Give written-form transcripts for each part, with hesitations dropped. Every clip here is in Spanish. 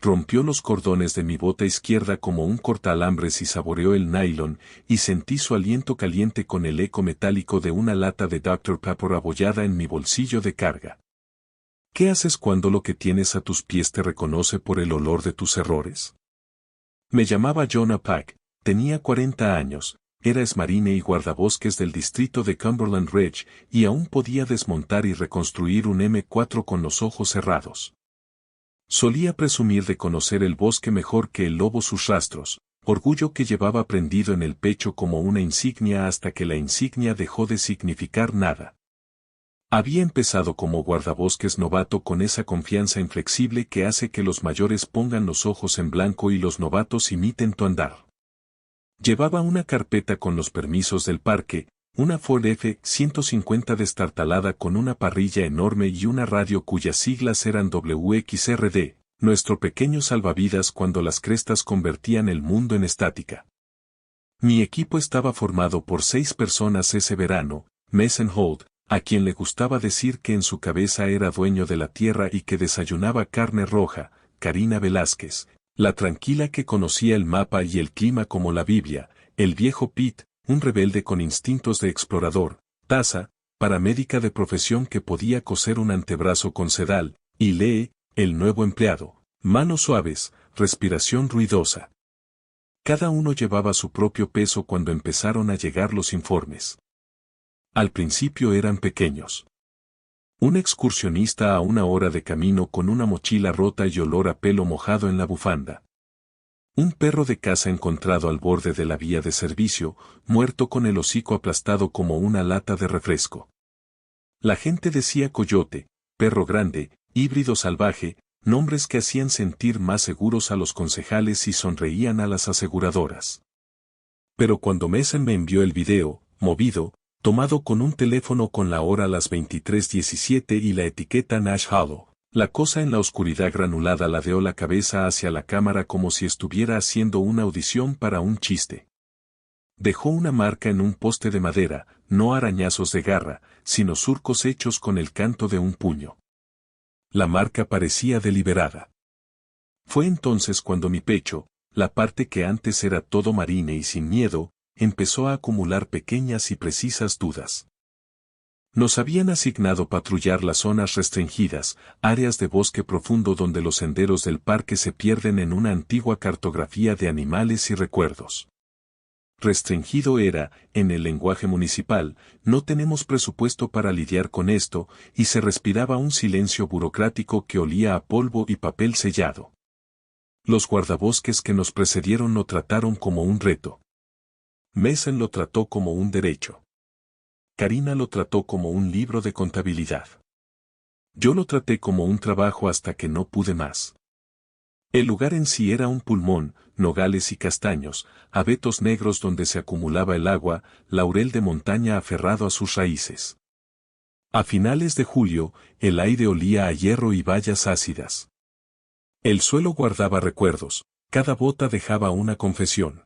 rompió los cordones de mi bota izquierda como un cortaalambres y saboreó el nylon, y sentí su aliento caliente con el eco metálico de una lata de Dr. Pepper abollada en mi bolsillo de carga. ¿Qué haces cuando lo que tienes a tus pies te reconoce por el olor de tus errores? Me llamaba Jonah Pack, tenía 40 años, era exmarine y guardabosques del distrito de Cumberland Ridge, y aún podía desmontar y reconstruir un M4 con los ojos cerrados. Solía presumir de conocer el bosque mejor que el lobo sus rastros, orgullo que llevaba prendido en el pecho como una insignia hasta que la insignia dejó de significar nada. Había empezado como guardabosques novato con esa confianza inflexible que hace que los mayores pongan los ojos en blanco y los novatos imiten tu andar. Llevaba una carpeta con los permisos del parque, una Ford F-150 destartalada con una parrilla enorme y una radio cuyas siglas eran WXRD, nuestro pequeño salvavidas cuando las crestas convertían el mundo en estática. Mi equipo estaba formado por 6 personas ese verano, Mason Holt, a quien le gustaba decir que en su cabeza era dueño de la tierra y que desayunaba carne roja, Karina Velázquez, la tranquila que conocía el mapa y el clima como la Biblia, el viejo Pete, un rebelde con instintos de explorador, Taza, paramédica de profesión que podía coser un antebrazo con sedal, y Lee, el nuevo empleado, manos suaves, respiración ruidosa. Cada uno llevaba su propio peso cuando empezaron a llegar los informes. Al principio eran pequeños. Un excursionista a 1 hora de camino con una mochila rota y olor a pelo mojado en la bufanda. Un perro de caza encontrado al borde de la vía de servicio, muerto con el hocico aplastado como una lata de refresco. La gente decía coyote, perro grande, híbrido salvaje, nombres que hacían sentir más seguros a los concejales y sonreían a las aseguradoras. Pero cuando Mason me envió el video, movido, tomado con un teléfono con la hora a las 23:17 y la etiqueta Nash Hollow, la cosa en la oscuridad granulada ladeó la cabeza hacia la cámara como si estuviera haciendo una audición para un chiste. Dejó una marca en un poste de madera, no arañazos de garra, sino surcos hechos con el canto de un puño. La marca parecía deliberada. Fue entonces cuando mi pecho, la parte que antes era todo marine y sin miedo, empezó a acumular pequeñas y precisas dudas. Nos habían asignado patrullar las zonas restringidas, áreas de bosque profundo donde los senderos del parque se pierden en una antigua cartografía de animales y recuerdos. Restringido era, en el lenguaje municipal, no tenemos presupuesto para lidiar con esto, y se respiraba un silencio burocrático que olía a polvo y papel sellado. Los guardabosques que nos precedieron lo trataron como un reto. Mason lo trató como un derecho. Karina lo trató como un libro de contabilidad. Yo lo traté como un trabajo hasta que no pude más. El lugar en sí era un pulmón, nogales y castaños, abetos negros donde se acumulaba el agua, laurel de montaña aferrado a sus raíces. A finales de julio, el aire olía a hierro y bayas ácidas. El suelo guardaba recuerdos, cada bota dejaba una confesión.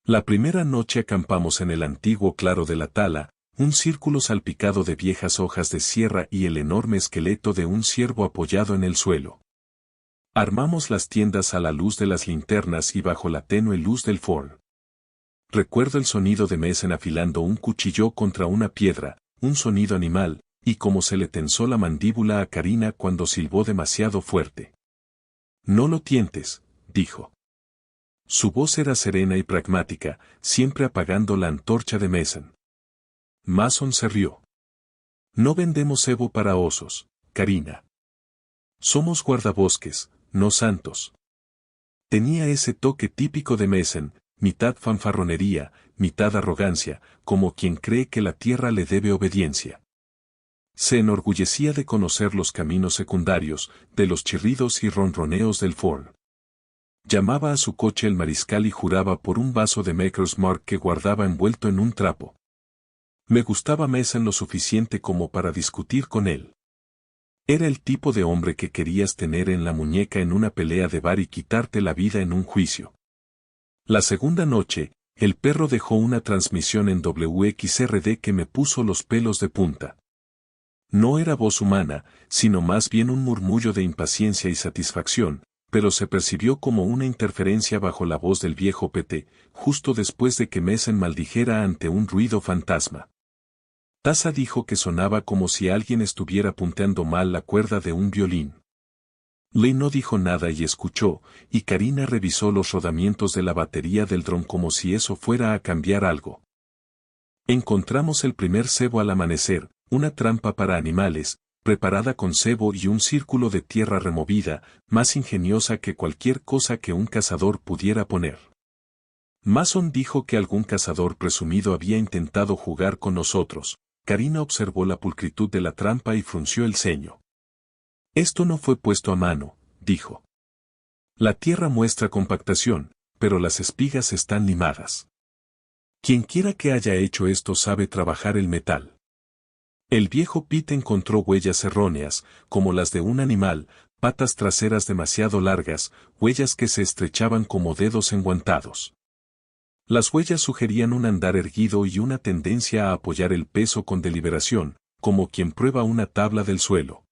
La primera noche acampamos en el antiguo claro de la tala, un círculo salpicado de viejas hojas de sierra y el enorme esqueleto de un ciervo apoyado en el suelo. Armamos las tiendas a la luz de las linternas y bajo la tenue luz del Ford. Recuerdo el sonido de Mason afilando un cuchillo contra una piedra, un sonido animal, y cómo se le tensó la mandíbula a Karina cuando silbó demasiado fuerte. «No lo tientes», dijo. Su voz era serena y pragmática, siempre apagando la antorcha de Mason. Mason se rió. «No vendemos cebo para osos, Karina. Somos guardabosques, no santos». Tenía ese toque típico de Mason, mitad fanfarronería, mitad arrogancia, como quien cree que la tierra le debe obediencia. Se enorgullecía de conocer los caminos secundarios, de los chirridos y ronroneos del Ford. Llamaba a su coche el mariscal y juraba por un vaso de Maker's Mark que guardaba envuelto en un trapo. Me gustaba Mason lo suficiente como para discutir con él. Era el tipo de hombre que querías tener en la muñeca en una pelea de bar y quitarte la vida en un juicio. La segunda noche, el perro dejó una transmisión en WXRD que me puso los pelos de punta. No era voz humana, sino más bien un murmullo de impaciencia y satisfacción, pero se percibió como una interferencia bajo la voz del viejo Pete, justo después de que Mason maldijera ante un ruido fantasma. Tasa dijo que sonaba como si alguien estuviera punteando mal la cuerda de un violín. Lee no dijo nada y escuchó, y Karina revisó los rodamientos de la batería del dron como si eso fuera a cambiar algo. Encontramos el primer cebo al amanecer, una trampa para animales, preparada con cebo y un círculo de tierra removida, más ingeniosa que cualquier cosa que un cazador pudiera poner. Mason dijo que algún cazador presumido había intentado jugar con nosotros. Karina observó la pulcritud de la trampa y frunció el ceño. Esto no fue puesto a mano, dijo. La tierra muestra compactación, pero las espigas están limadas. Quienquiera que haya hecho esto sabe trabajar el metal. El viejo Pete encontró huellas erróneas, como las de un animal, patas traseras demasiado largas, huellas que se estrechaban como dedos enguantados. Las huellas sugerían un andar erguido y una tendencia a apoyar el peso con deliberación, como quien prueba una tabla del suelo.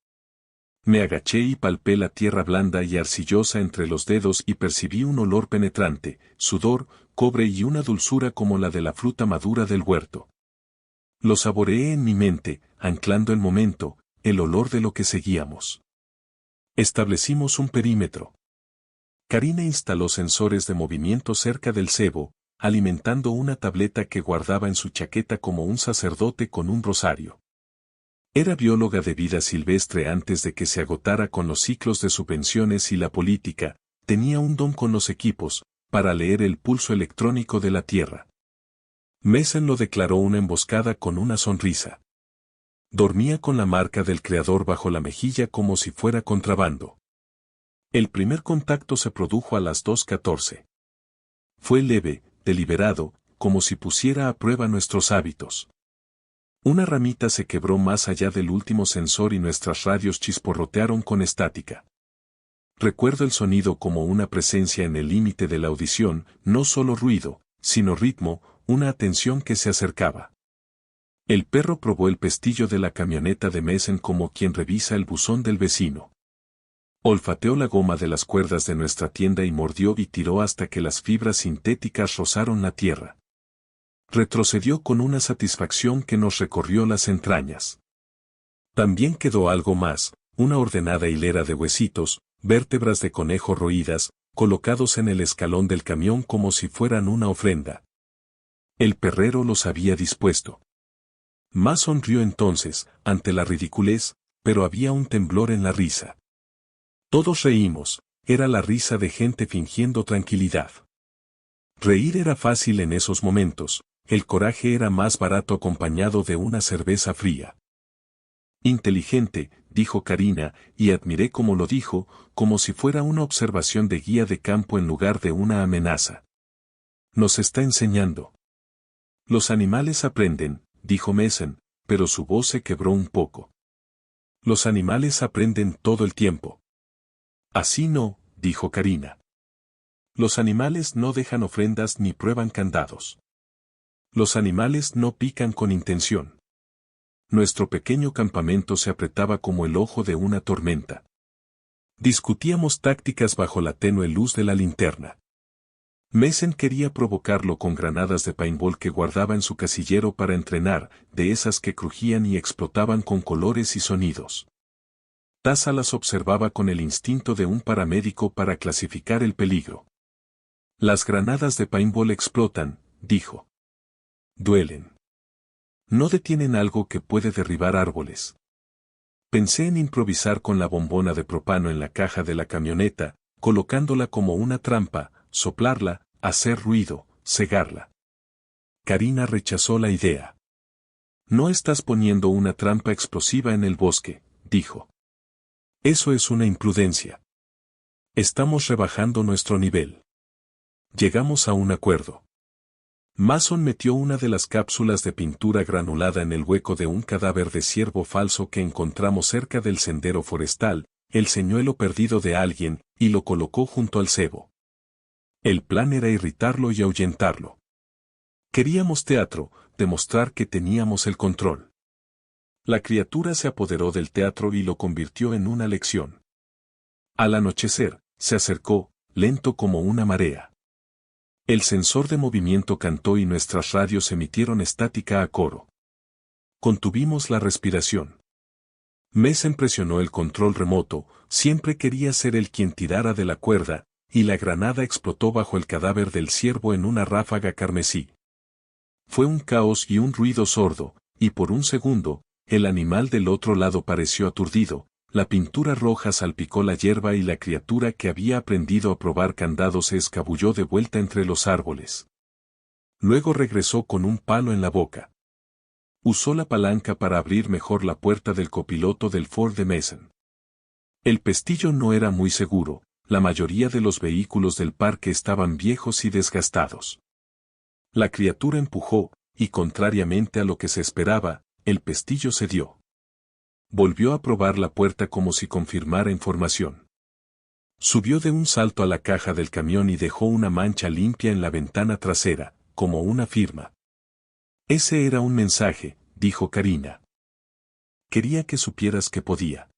Me agaché y palpé la tierra blanda y arcillosa entre los dedos y percibí un olor penetrante, sudor, cobre y una dulzura como la de la fruta madura del huerto. Lo saboreé en mi mente, anclando el momento, el olor de lo que seguíamos. Establecimos un perímetro. Karina instaló sensores de movimiento cerca del cebo, alimentando una tableta que guardaba en su chaqueta como un sacerdote con un rosario. Era bióloga de vida silvestre antes de que se agotara con los ciclos de subvenciones y la política, tenía un don con los equipos, para leer el pulso electrónico de la Tierra. Mason lo declaró una emboscada con una sonrisa. Dormía con la marca del creador bajo la mejilla como si fuera contrabando. El primer contacto se produjo a las 2:14. Fue leve, deliberado, como si pusiera a prueba nuestros hábitos. Una ramita se quebró más allá del último sensor y nuestras radios chisporrotearon con estática. Recuerdo el sonido como una presencia en el límite de la audición, no solo ruido, sino ritmo, una atención que se acercaba. El perro probó el pestillo de la camioneta de Mason como quien revisa el buzón del vecino. Olfateó la goma de las cuerdas de nuestra tienda y mordió y tiró hasta que las fibras sintéticas rozaron la tierra. Retrocedió con una satisfacción que nos recorrió las entrañas. También quedó algo más, una ordenada hilera de huesitos, vértebras de conejo roídas, colocados en el escalón del camión como si fueran una ofrenda. El perrero los había dispuesto. Mason sonrió entonces, ante la ridiculez, pero había un temblor en la risa. Todos reímos, era la risa de gente fingiendo tranquilidad. Reír era fácil en esos momentos, el coraje era más barato acompañado de una cerveza fría. Inteligente, dijo Karina, y admiré cómo lo dijo, como si fuera una observación de guía de campo en lugar de una amenaza. Nos está enseñando. Los animales aprenden, dijo Mason, pero su voz se quebró un poco. Los animales aprenden todo el tiempo. Así no, dijo Karina. Los animales no dejan ofrendas ni prueban candados. Los animales no pican con intención. Nuestro pequeño campamento se apretaba como el ojo de una tormenta. Discutíamos tácticas bajo la tenue luz de la linterna. Mason quería provocarlo con granadas de paintball que guardaba en su casillero para entrenar, de esas que crujían y explotaban con colores y sonidos. Tasa las observaba con el instinto de un paramédico para clasificar el peligro. Las granadas de paintball explotan, dijo. Duelen. No detienen algo que puede derribar árboles. Pensé en improvisar con la bombona de propano en la caja de la camioneta, colocándola como una trampa, soplarla, hacer ruido, cegarla. Karina rechazó la idea. No estás poniendo una trampa explosiva en el bosque, dijo. Eso es una imprudencia. Estamos rebajando nuestro nivel. Llegamos a un acuerdo. Mason metió una de las cápsulas de pintura granulada en el hueco de un cadáver de ciervo falso que encontramos cerca del sendero forestal, el señuelo perdido de alguien, y lo colocó junto al cebo. El plan era irritarlo y ahuyentarlo. Queríamos teatro, demostrar que teníamos el control. La criatura se apoderó del teatro y lo convirtió en una lección. Al anochecer, Se acercó, lento como una marea. El sensor de movimiento cantó y nuestras radios emitieron estática a coro. Contuvimos la respiración. Mason presionó el control remoto, siempre quería ser el quien tirara de la cuerda, y la granada explotó bajo el cadáver del ciervo en una ráfaga carmesí. Fue un caos y un ruido sordo, y por un segundo, el animal del otro lado pareció aturdido, la pintura roja salpicó la hierba y la criatura que había aprendido a probar candados se escabulló de vuelta entre los árboles. Luego regresó con un palo en la boca. Usó la palanca para abrir mejor la puerta del copiloto del Ford de Mason. El pestillo no era muy seguro, la mayoría de los vehículos del parque estaban viejos y desgastados. La criatura empujó, y contrariamente a lo que se esperaba, el pestillo cedió. Volvió a probar la puerta como si confirmara información. Subió de un salto a la caja del camión y dejó una mancha limpia en la ventana trasera, como una firma. Ese era un mensaje, dijo Karina. Quería que supieras que podía.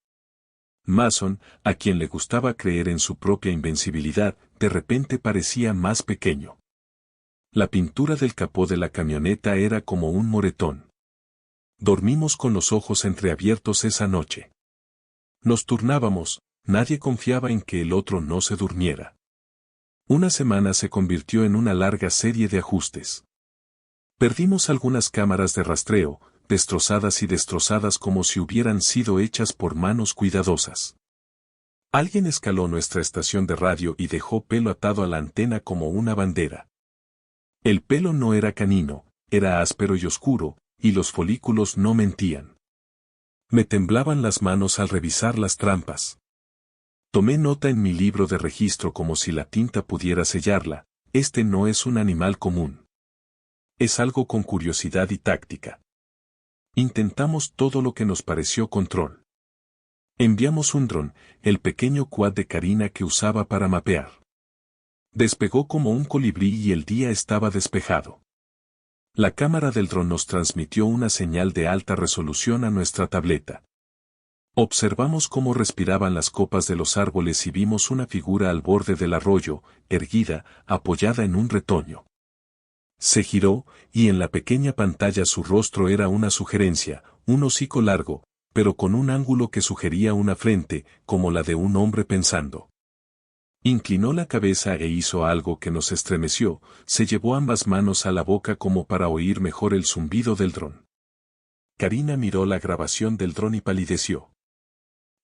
Mason, a quien le gustaba creer en su propia invencibilidad, de repente parecía más pequeño. La pintura del capó de la camioneta era como un moretón. Dormimos con los ojos entreabiertos esa noche. Nos turnábamos, nadie confiaba en que el otro no se durmiera. Una semana se convirtió en una larga serie de ajustes. Perdimos algunas cámaras de rastreo, destrozadas como si hubieran sido hechas por manos cuidadosas. Alguien escaló nuestra estación de radio y dejó pelo atado a la antena como una bandera. El pelo no era canino, era áspero y oscuro, y los folículos no mentían. Me temblaban las manos al revisar las trampas. Tomé nota en mi libro de registro como si la tinta pudiera sellarla, este no es un animal común. Es algo con curiosidad y táctica. Intentamos todo lo que nos pareció control. Enviamos un dron, el pequeño quad de Karina que usaba para mapear. Despegó como un colibrí y el día estaba despejado. La cámara del dron nos transmitió una señal de alta resolución a nuestra tableta. Observamos cómo respiraban las copas de los árboles y vimos una figura al borde del arroyo, erguida, apoyada en un retoño. Se giró, y en la pequeña pantalla su rostro era una sugerencia, un hocico largo, pero con un ángulo que sugería una frente, como la de un hombre pensando. Inclinó la cabeza e hizo algo que nos estremeció, se llevó ambas manos a la boca como para oír mejor el zumbido del dron. Karina miró la grabación del dron y palideció.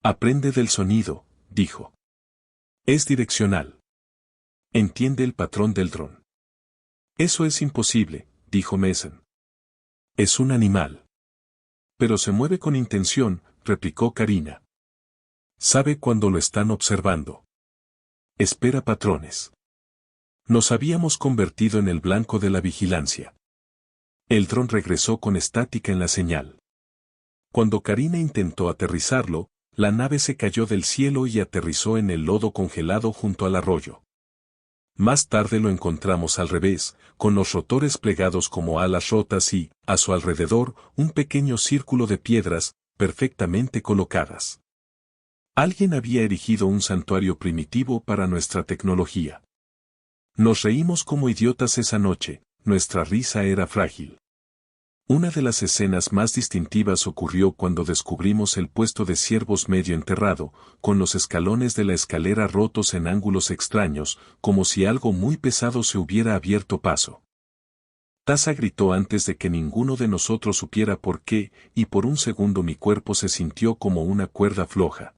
Aprende del sonido, dijo. Es direccional. Entiende el patrón del dron. Eso es imposible, dijo Mason. Es un animal. Pero se mueve con intención, replicó Karina. Sabe cuando lo están observando. Espera patrones. Nos habíamos convertido en el blanco de la vigilancia. El dron regresó con estática en la señal. Cuando Karina intentó aterrizarlo, la nave se cayó del cielo y aterrizó en el lodo congelado junto al arroyo. Más tarde lo encontramos al revés, con los rotores plegados como alas rotas y, a su alrededor, un pequeño círculo de piedras, perfectamente colocadas. Alguien había erigido un santuario primitivo para nuestra tecnología. Nos reímos como idiotas esa noche, nuestra risa era frágil. Una de las escenas más distintivas ocurrió cuando descubrimos el puesto de ciervos medio enterrado, con los escalones de la escalera rotos en ángulos extraños, como si algo muy pesado se hubiera abierto paso. Taza gritó antes de que ninguno de nosotros supiera por qué, y por un segundo mi cuerpo se sintió como una cuerda floja.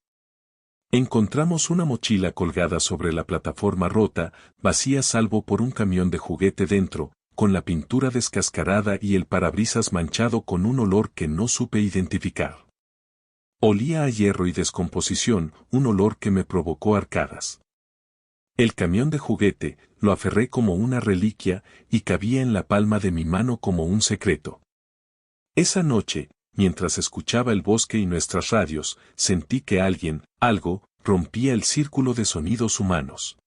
Encontramos una mochila colgada sobre la plataforma rota, vacía salvo por un camión de juguete dentro, con la pintura descascarada y el parabrisas manchado con un olor que no supe identificar. Olía a hierro y descomposición, un olor que me provocó arcadas. El camión de juguete, lo aferré como una reliquia, y cabía en la palma de mi mano como un secreto. Esa noche, mientras escuchaba el bosque y nuestras radios, sentí que alguien, algo, rompía el círculo de sonidos humanos.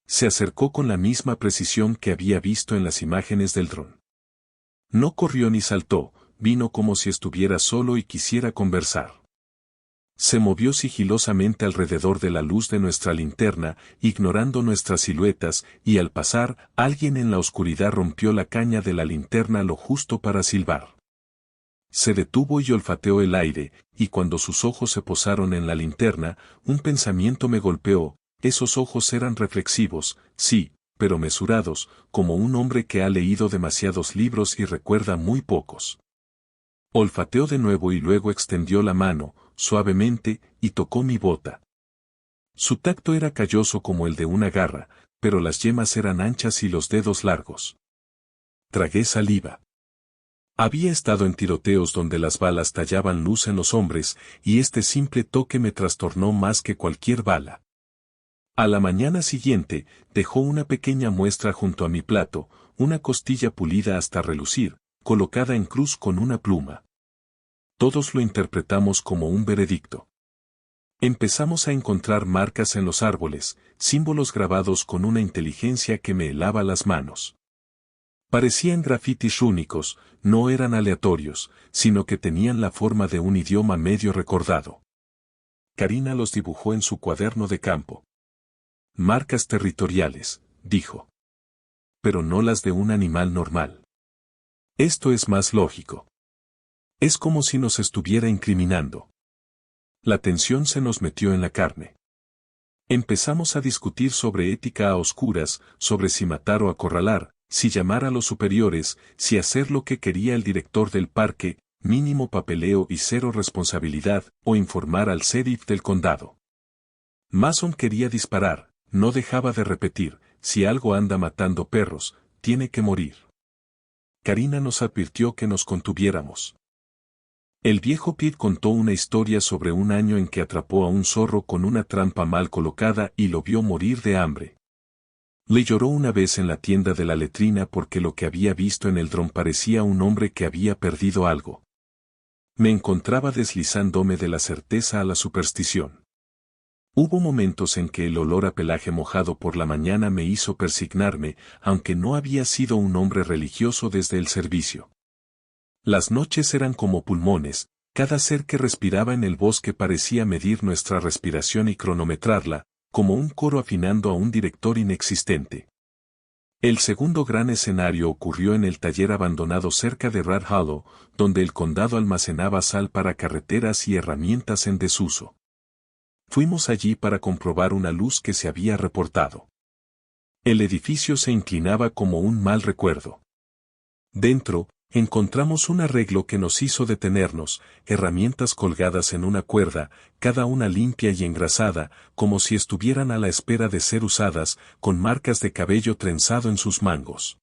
Se acercó con la misma precisión que había visto en las imágenes del dron. No corrió ni saltó, vino como si estuviera solo y quisiera conversar. Se movió sigilosamente alrededor de la luz de nuestra linterna, ignorando nuestras siluetas, y al pasar, alguien en la oscuridad rompió la caña de la linterna lo justo para silbar. Se detuvo y olfateó el aire, y cuando sus ojos se posaron en la linterna, un pensamiento me golpeó. Esos ojos eran reflexivos, sí, pero mesurados, como un hombre que ha leído demasiados libros y recuerda muy pocos. Olfateó de nuevo y luego extendió la mano, suavemente, y tocó mi bota. Su tacto era calloso como el de una garra, pero las yemas eran anchas y los dedos largos. Tragué saliva. Había estado en tiroteos donde las balas tallaban luz en los hombres, y este simple toque me trastornó más que cualquier bala. A la mañana siguiente, dejó una pequeña muestra junto a mi plato, una costilla pulida hasta relucir, colocada en cruz con una pluma. Todos lo interpretamos como un veredicto. Empezamos a encontrar marcas en los árboles, símbolos grabados con una inteligencia que me helaba las manos. Parecían grafitis rúnicos, no eran aleatorios, sino que tenían la forma de un idioma medio recordado. Karina los dibujó en su cuaderno de campo. Marcas territoriales, dijo. Pero no las de un animal normal. Esto es más lógico. Es como si nos estuviera incriminando. La tensión se nos metió en la carne. Empezamos a discutir sobre ética a oscuras, sobre si matar o acorralar, si llamar a los superiores, si hacer lo que quería el director del parque, mínimo papeleo y cero responsabilidad, o informar al sheriff del condado. Mason quería disparar, no dejaba de repetir, si algo anda matando perros, tiene que morir. Karina nos advirtió que nos contuviéramos. El viejo Pete contó una historia sobre un año en que atrapó a un zorro con una trampa mal colocada y lo vio morir de hambre. Le lloró una vez en la tienda de la letrina porque lo que había visto en el dron parecía un hombre que había perdido algo. Me encontraba deslizándome de la certeza a la superstición. Hubo momentos en que el olor a pelaje mojado por la mañana me hizo persignarme, aunque no había sido un hombre religioso desde el servicio. Las noches eran como pulmones, cada ser que respiraba en el bosque parecía medir nuestra respiración y cronometrarla, como un coro afinando a un director inexistente. El segundo gran escenario ocurrió en el taller abandonado cerca de Rat Hollow, donde el condado almacenaba sal para carreteras y herramientas en desuso. Fuimos allí para comprobar una luz que se había reportado. El edificio se inclinaba como un mal recuerdo. Dentro, encontramos un arreglo que nos hizo detenernos, herramientas colgadas en una cuerda, cada una limpia y engrasada, como si estuvieran a la espera de ser usadas, con marcas de cabello trenzado en sus mangos.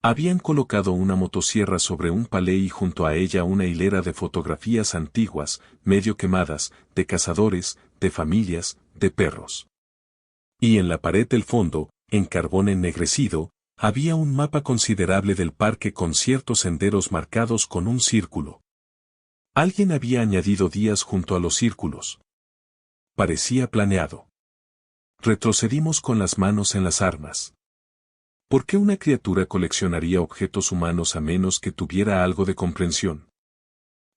Habían colocado una motosierra sobre un palé y junto a ella una hilera de fotografías antiguas, medio quemadas, de cazadores, de familias, de perros. Y en la pared del fondo, en carbón ennegrecido, había un mapa considerable del parque con ciertos senderos marcados con un círculo. Alguien había añadido días junto a los círculos. Parecía planeado. Retrocedimos con las manos en las armas. ¿Por qué una criatura coleccionaría objetos humanos a menos que tuviera algo de comprensión?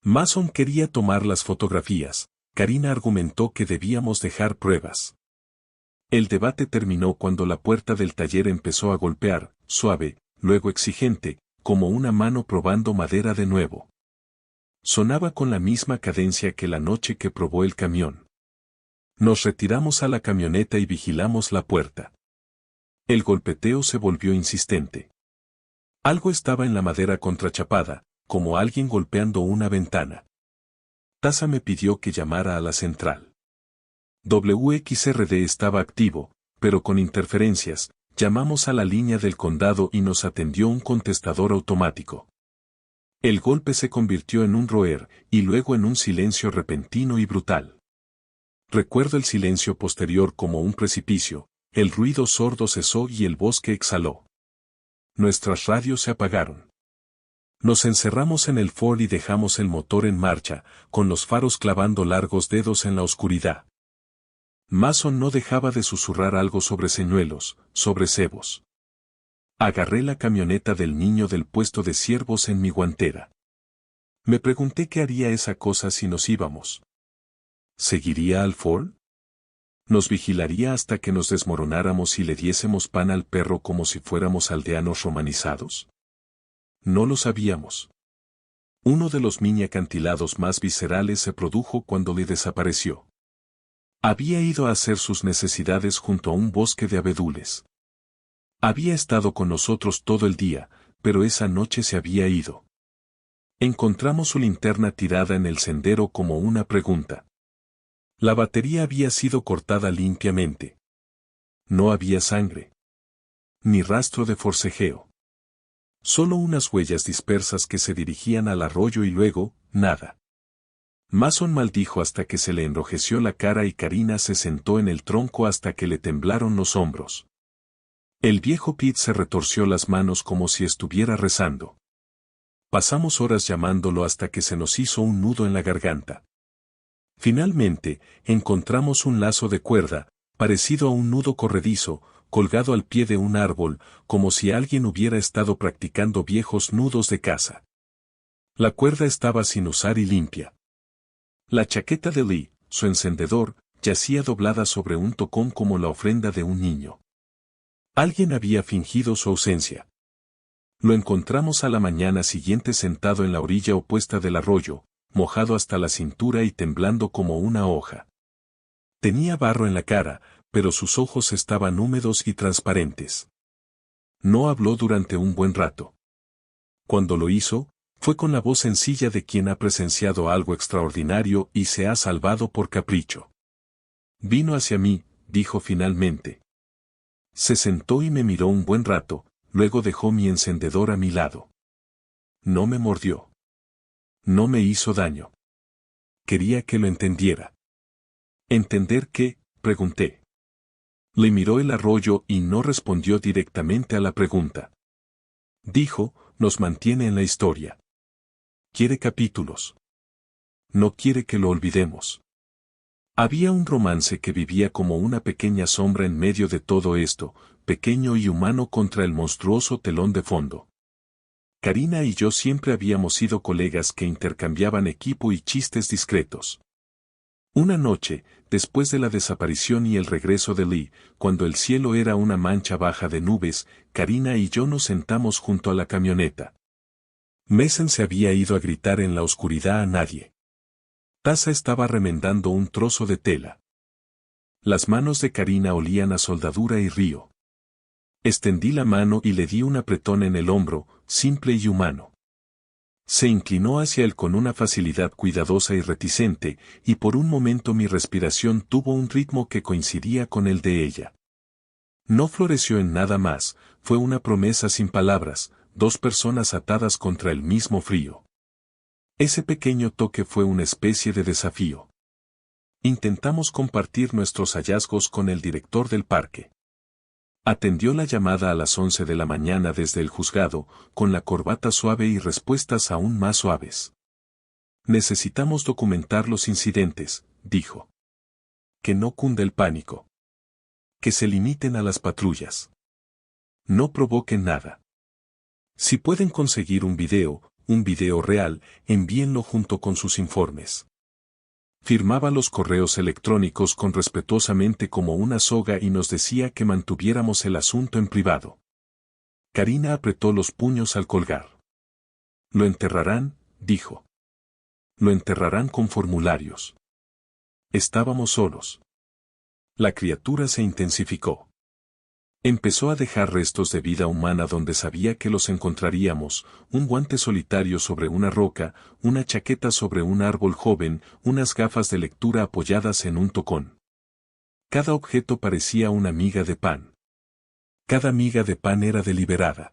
Mason quería tomar las fotografías. Karina argumentó que debíamos dejar pruebas. El debate terminó cuando la puerta del taller empezó a golpear, suave, luego exigente, como una mano probando madera de nuevo. Sonaba con la misma cadencia que la noche que probó el camión. Nos retiramos a la camioneta y vigilamos la puerta. El golpeteo se volvió insistente. Algo estaba en la madera contrachapada, como alguien golpeando una ventana. Taza me pidió que llamara a la central. WXRD estaba activo, pero con interferencias. Llamamos a la línea del condado y nos atendió un contestador automático. El golpe se convirtió en un roer, y luego en un silencio repentino y brutal. Recuerdo el silencio posterior como un precipicio, el ruido sordo cesó y el bosque exhaló. Nuestras radios se apagaron. Nos encerramos en el Ford y dejamos el motor en marcha, con los faros clavando largos dedos en la oscuridad. Mason no dejaba de susurrar algo sobre señuelos, sobre cebos. Agarré la camioneta del niño del puesto de ciervos en mi guantera. Me pregunté qué haría esa cosa si nos íbamos. ¿Seguiría al Ford? ¿Nos vigilaría hasta que nos desmoronáramos y le diésemos pan al perro como si fuéramos aldeanos romanizados? No lo sabíamos. Uno de los mini acantilados más viscerales se produjo cuando Lee desapareció. Había ido a hacer sus necesidades junto a un bosque de abedules. Había estado con nosotros todo el día, pero esa noche se había ido. Encontramos su linterna tirada en el sendero como una pregunta. La batería había sido cortada limpiamente. No había sangre. Ni rastro de forcejeo. Solo unas huellas dispersas que se dirigían al arroyo y luego, nada. Mason maldijo hasta que se le enrojeció la cara y Karina se sentó en el tronco hasta que le temblaron los hombros. El viejo Pete se retorció las manos como si estuviera rezando. Pasamos horas llamándolo hasta que se nos hizo un nudo en la garganta. Finalmente, encontramos un lazo de cuerda, parecido a un nudo corredizo, colgado al pie de un árbol, como si alguien hubiera estado practicando viejos nudos de caza. La cuerda estaba sin usar y limpia. La chaqueta de Lee, su encendedor, yacía doblada sobre un tocón como la ofrenda de un niño. Alguien había fingido su ausencia. Lo encontramos a la mañana siguiente sentado en la orilla opuesta del arroyo, mojado hasta la cintura y temblando como una hoja. Tenía barro en la cara, pero sus ojos estaban húmedos y transparentes. No habló durante un buen rato. Cuando lo hizo, fue con la voz sencilla de quien ha presenciado algo extraordinario y se ha salvado por capricho. Vino hacia mí, dijo finalmente. Se sentó y me miró un buen rato, luego dejó mi encendedor a mi lado. No me mordió. No me hizo daño. Quería que lo entendiera. ¿Entender qué?, pregunté. Le miró el arroyo y no respondió directamente a la pregunta. Dijo, nos mantiene en la historia. Quiere capítulos. No quiere que lo olvidemos. Había un romance que vivía como una pequeña sombra en medio de todo esto, pequeño y humano contra el monstruoso telón de fondo. Karina y yo siempre habíamos sido colegas que intercambiaban equipo y chistes discretos. Una noche, después de la desaparición y el regreso de Lee, cuando el cielo era una mancha baja de nubes, Karina y yo nos sentamos junto a la camioneta. Mason se había ido a gritar en la oscuridad a nadie. Tasa estaba remendando un trozo de tela. Las manos de Karina olían a soldadura y río. Extendí la mano y le di un apretón en el hombro, simple y humano. Se inclinó hacia él con una facilidad cuidadosa y reticente, y por un momento mi respiración tuvo un ritmo que coincidía con el de ella. No floreció en nada más, fue una promesa sin palabras, dos personas atadas contra el mismo frío. Ese pequeño toque fue una especie de desafío. Intentamos compartir nuestros hallazgos con el director del parque. Atendió la llamada a las 11 de la mañana desde el juzgado, con la corbata suave y respuestas aún más suaves. Necesitamos documentar los incidentes, dijo. Que no cunde el pánico. Que se limiten a las patrullas. No provoquen nada. Si pueden conseguir un video real, envíenlo junto con sus informes. Firmaba los correos electrónicos con respetuosamente como una soga y nos decía que mantuviéramos el asunto en privado. Karina apretó los puños al colgar. Lo enterrarán, dijo. Lo enterrarán con formularios. Estábamos solos. La criatura se intensificó. Empezó a dejar restos de vida humana donde sabía que los encontraríamos, un guante solitario sobre una roca, una chaqueta sobre un árbol joven, unas gafas de lectura apoyadas en un tocón. Cada objeto parecía una miga de pan. Cada miga de pan era deliberada.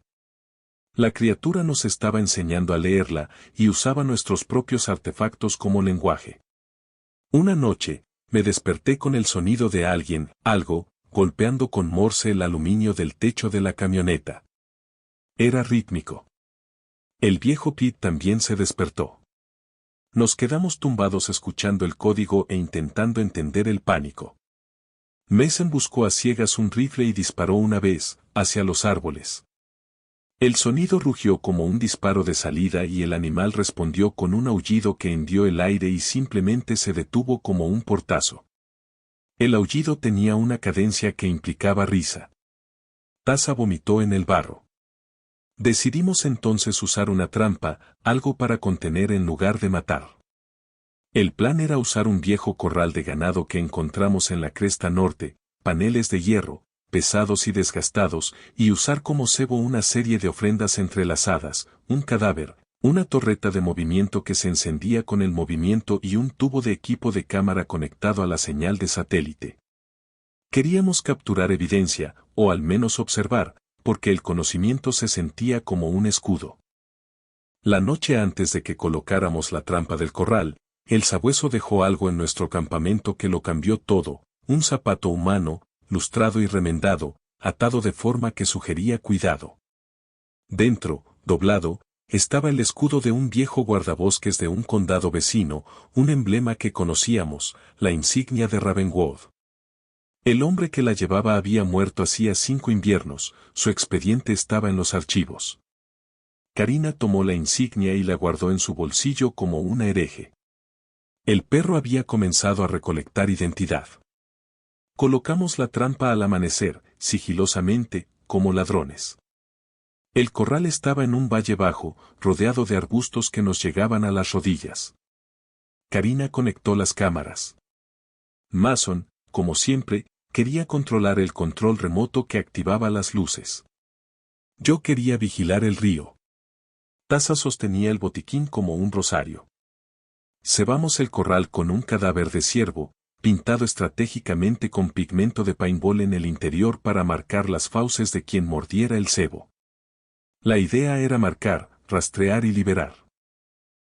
La criatura nos estaba enseñando a leerla, y usaba nuestros propios artefactos como lenguaje. Una noche, me desperté con el sonido de algo, golpeando con morse el aluminio del techo de la camioneta. Era rítmico. El viejo Pete también se despertó. Nos quedamos tumbados escuchando el código e intentando entender el pánico. Mason buscó a ciegas un rifle y disparó una vez, hacia los árboles. El sonido rugió como un disparo de salida y el animal respondió con un aullido que hendió el aire y simplemente se detuvo como un portazo. El aullido tenía una cadencia que implicaba risa. Taza vomitó en el barro. Decidimos entonces usar una trampa, algo para contener en lugar de matar. El plan era usar un viejo corral de ganado que encontramos en la cresta norte, paneles de hierro, pesados y desgastados, y usar como cebo una serie de ofrendas entrelazadas, un cadáver, una torreta de movimiento que se encendía con el movimiento y un tubo de equipo de cámara conectado a la señal de satélite. Queríamos capturar evidencia, o al menos observar, porque el conocimiento se sentía como un escudo. La noche antes de que colocáramos la trampa del corral, el sabueso dejó algo en nuestro campamento que lo cambió todo, un zapato humano, lustrado y remendado, atado de forma que sugería cuidado. Dentro, doblado, estaba el escudo de un viejo guardabosques de un condado vecino, un emblema que conocíamos, la insignia de Ravenwood. El hombre que la llevaba había muerto hacía 5 inviernos, su expediente estaba en los archivos. Karina tomó la insignia y la guardó en su bolsillo como una hereje. El perro había comenzado a recolectar identidad. Colocamos la trampa al amanecer, sigilosamente, como ladrones. El corral estaba en un valle bajo, rodeado de arbustos que nos llegaban a las rodillas. Karina conectó las cámaras. Mason, como siempre, quería controlar el control remoto que activaba las luces. Yo quería vigilar el río. Taza sostenía el botiquín como un rosario. Cebamos el corral con un cadáver de ciervo, pintado estratégicamente con pigmento de paintball en el interior para marcar las fauces de quien mordiera el cebo. La idea era marcar, rastrear y liberar.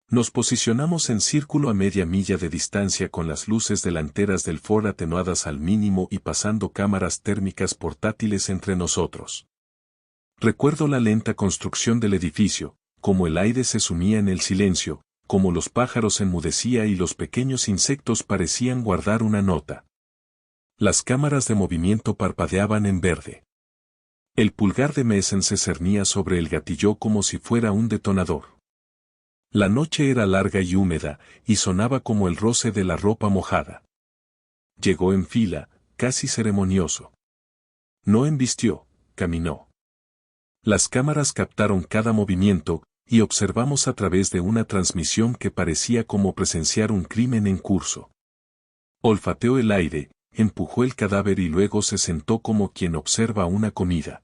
Nos posicionamos en círculo a media milla de distancia con las luces delanteras del Ford atenuadas al mínimo y pasando cámaras térmicas portátiles entre nosotros. Recuerdo la lenta construcción del edificio, como el aire se sumía en el silencio, como los pájaros enmudecía y los pequeños insectos parecían guardar una nota. Las cámaras de movimiento parpadeaban en verde. El pulgar de Mason se cernía sobre el gatillo como si fuera un detonador. La noche era larga y húmeda, y sonaba como el roce de la ropa mojada. Llegó en fila, casi ceremonioso. No embistió, caminó. Las cámaras captaron cada movimiento, y observamos a través de una transmisión que parecía como presenciar un crimen en curso. Olfateó el aire, empujó el cadáver y luego se sentó como quien observa una comida.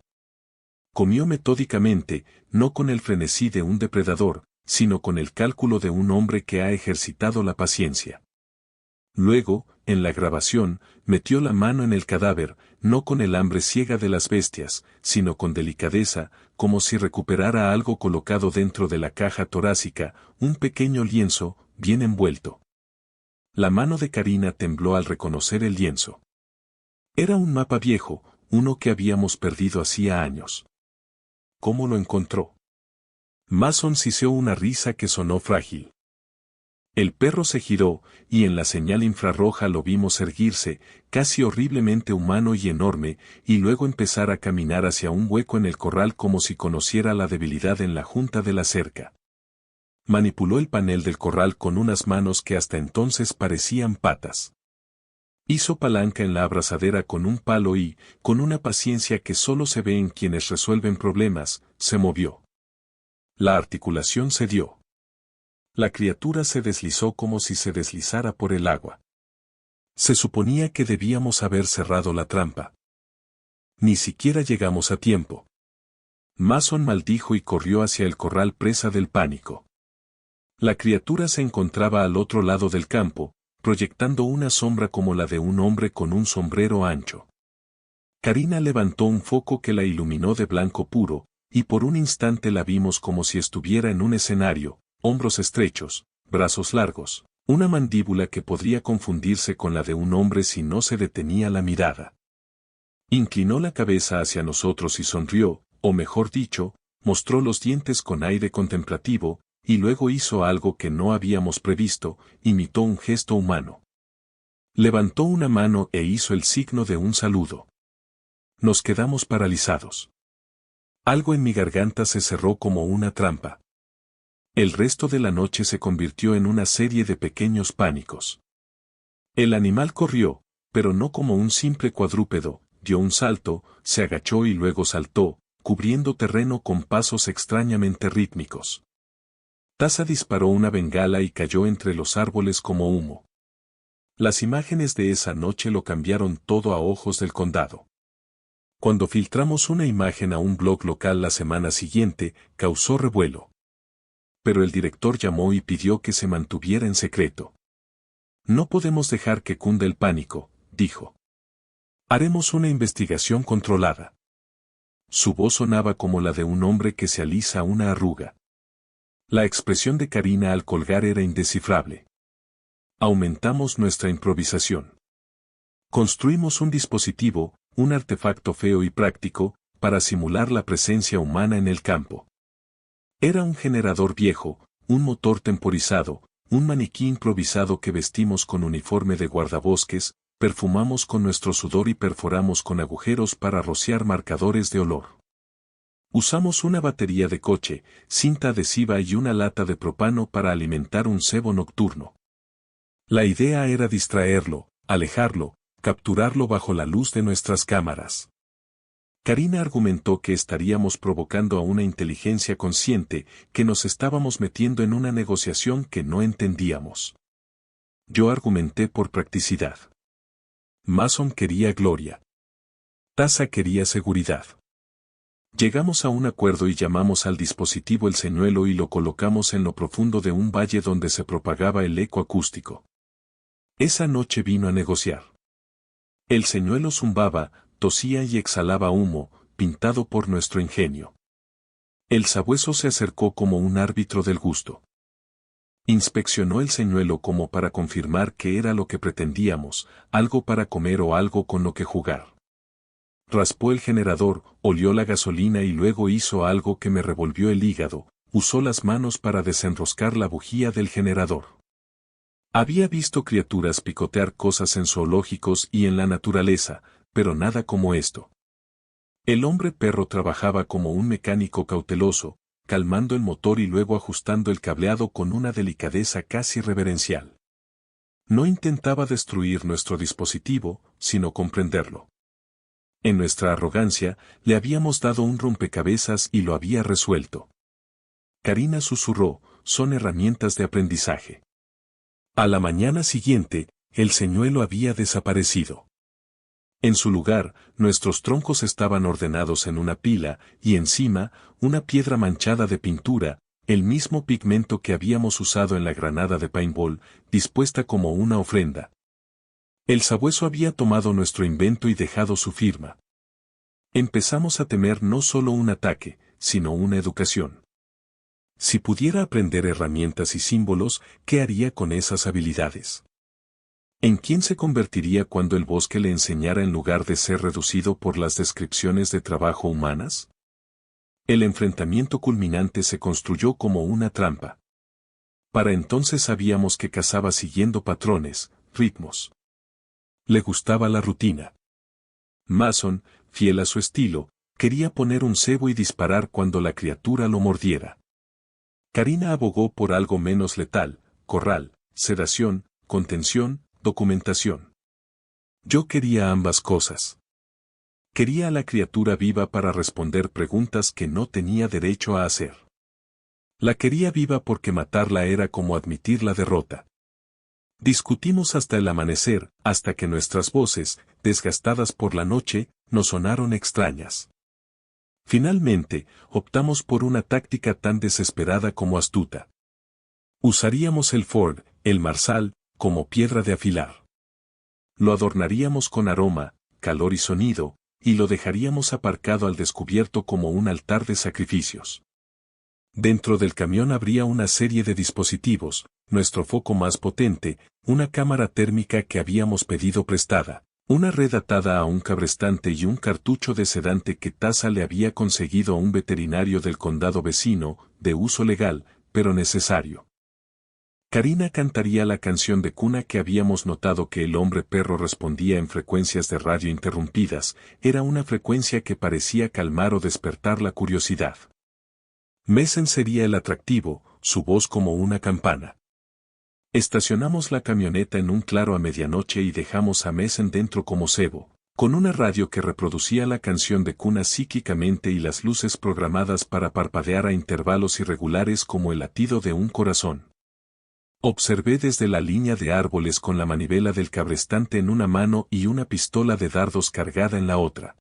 Comió metódicamente, no con el frenesí de un depredador, sino con el cálculo de un hombre que ha ejercitado la paciencia. Luego, en la grabación, metió la mano en el cadáver, no con el hambre ciega de las bestias, sino con delicadeza, como si recuperara algo colocado dentro de la caja torácica, un pequeño lienzo, bien envuelto. La mano de Karina tembló al reconocer el lienzo. Era un mapa viejo, uno que habíamos perdido hacía años. ¿Cómo lo encontró? Mason siseó una risa que sonó frágil. El perro se giró, y en la señal infrarroja lo vimos erguirse, casi horriblemente humano y enorme, y luego empezar a caminar hacia un hueco en el corral como si conociera la debilidad en la junta de la cerca. Manipuló el panel del corral con unas manos que hasta entonces parecían patas. Hizo palanca en la abrazadera con un palo y, con una paciencia que solo se ve en quienes resuelven problemas, se movió. La articulación cedió. La criatura se deslizó como si se deslizara por el agua. Se suponía que debíamos haber cerrado la trampa. Ni siquiera llegamos a tiempo. Mason maldijo y corrió hacia el corral presa del pánico. La criatura se encontraba al otro lado del campo, proyectando una sombra como la de un hombre con un sombrero ancho. Karina levantó un foco que la iluminó de blanco puro, y por un instante la vimos como si estuviera en un escenario, hombros estrechos, brazos largos, una mandíbula que podría confundirse con la de un hombre si no se detenía la mirada. Inclinó la cabeza hacia nosotros y sonrió, o mejor dicho, mostró los dientes con aire contemplativo, y luego hizo algo que no habíamos previsto, imitó un gesto humano. Levantó una mano e hizo el signo de un saludo. Nos quedamos paralizados. Algo en mi garganta se cerró como una trampa. El resto de la noche se convirtió en una serie de pequeños pánicos. El animal corrió, pero no como un simple cuadrúpedo, dio un salto, se agachó y luego saltó, cubriendo terreno con pasos extrañamente rítmicos. Taza disparó una bengala y cayó entre los árboles como humo. Las imágenes de esa noche lo cambiaron todo a ojos del condado. Cuando filtramos una imagen a un blog local la semana siguiente, causó revuelo. Pero el director llamó y pidió que se mantuviera en secreto. No podemos dejar que cunda el pánico, dijo. Haremos una investigación controlada. Su voz sonaba como la de un hombre que se alisa una arruga. La expresión de Karina al colgar era indescifrable. Aumentamos nuestra improvisación. Construimos un dispositivo, un artefacto feo y práctico, para simular la presencia humana en el campo. Era un generador viejo, un motor temporizado, un maniquí improvisado que vestimos con uniforme de guardabosques, perfumamos con nuestro sudor y perforamos con agujeros para rociar marcadores de olor. Usamos una batería de coche, cinta adhesiva y una lata de propano para alimentar un cebo nocturno. La idea era distraerlo, alejarlo, capturarlo bajo la luz de nuestras cámaras. Karina argumentó que estaríamos provocando a una inteligencia consciente, que nos estábamos metiendo en una negociación que no entendíamos. Yo argumenté por practicidad. Mason quería gloria. Taza quería seguridad. Llegamos a un acuerdo y llamamos al dispositivo el señuelo y lo colocamos en lo profundo de un valle donde se propagaba el eco acústico. Esa noche vino a negociar. El señuelo zumbaba, tosía y exhalaba humo, pintado por nuestro ingenio. El sabueso se acercó como un árbitro del gusto. Inspeccionó el señuelo como para confirmar que era lo que pretendíamos, algo para comer o algo con lo que jugar. Raspó el generador, olió la gasolina y luego hizo algo que me revolvió el hígado, usó las manos para desenroscar la bujía del generador. Había visto criaturas picotear cosas en zoológicos y en la naturaleza, pero nada como esto. El hombre perro trabajaba como un mecánico cauteloso, calmando el motor y luego ajustando el cableado con una delicadeza casi reverencial. No intentaba destruir nuestro dispositivo, sino comprenderlo. En nuestra arrogancia, le habíamos dado un rompecabezas y lo había resuelto. Karina susurró, son herramientas de aprendizaje. A la mañana siguiente, el señuelo había desaparecido. En su lugar, nuestros troncos estaban ordenados en una pila, y encima, una piedra manchada de pintura, el mismo pigmento que habíamos usado en la granada de paintball, dispuesta como una ofrenda. El sabueso había tomado nuestro invento y dejado su firma. Empezamos a temer no solo un ataque, sino una educación. Si pudiera aprender herramientas y símbolos, ¿qué haría con esas habilidades? ¿En quién se convertiría cuando el bosque le enseñara en lugar de ser reducido por las descripciones de trabajo humanas? El enfrentamiento culminante se construyó como una trampa. Para entonces sabíamos que cazaba siguiendo patrones, ritmos. Le gustaba la rutina. Mason, fiel a su estilo, quería poner un cebo y disparar cuando la criatura lo mordiera. Karina abogó por algo menos letal, corral, sedación, contención, documentación. Yo quería ambas cosas. Quería a la criatura viva para responder preguntas que no tenía derecho a hacer. La quería viva porque matarla era como admitir la derrota. Discutimos hasta el amanecer, hasta que nuestras voces, desgastadas por la noche, nos sonaron extrañas. Finalmente, optamos por una táctica tan desesperada como astuta. Usaríamos el Ford, el Marsal, como piedra de afilar. Lo adornaríamos con aroma, calor y sonido, y lo dejaríamos aparcado al descubierto como un altar de sacrificios. Dentro del camión habría una serie de dispositivos, nuestro foco más potente, una cámara térmica que habíamos pedido prestada, una red atada a un cabrestante y un cartucho de sedante que Taza le había conseguido a un veterinario del condado vecino, de uso legal, pero necesario. Karina cantaría la canción de cuna que habíamos notado que el hombre perro respondía en frecuencias de radio interrumpidas, era una frecuencia que parecía calmar o despertar la curiosidad. Mason sería el atractivo, su voz como una campana. Estacionamos la camioneta en un claro a medianoche y dejamos a Mason dentro como cebo, con una radio que reproducía la canción de cuna psíquicamente y las luces programadas para parpadear a intervalos irregulares como el latido de un corazón. Observé desde la línea de árboles con la manivela del cabrestante en una mano y una pistola de dardos cargada en la otra.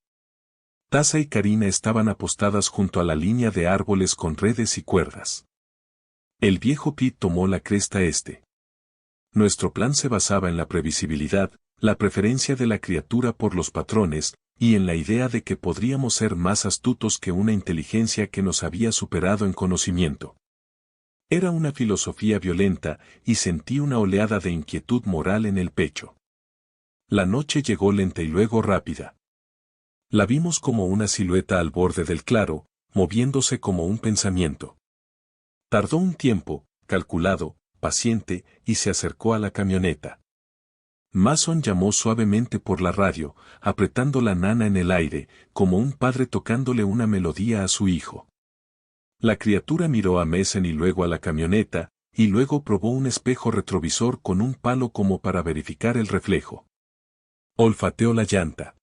Taza y Karina estaban apostadas junto a la línea de árboles con redes y cuerdas. El viejo Pete tomó la cresta este. Nuestro plan se basaba en la previsibilidad, la preferencia de la criatura por los patrones, y en la idea de que podríamos ser más astutos que una inteligencia que nos había superado en conocimiento. Era una filosofía violenta, y sentí una oleada de inquietud moral en el pecho. La noche llegó lenta y luego rápida. La vimos como una silueta al borde del claro, moviéndose como un pensamiento. Tardó un tiempo, calculado, paciente, y se acercó a la camioneta. Mason llamó suavemente por la radio, apretando la nana en el aire, como un padre tocándole una melodía a su hijo. La criatura miró a Mason y luego a la camioneta, y luego probó un espejo retrovisor con un palo como para verificar el reflejo. Olfateó la llanta.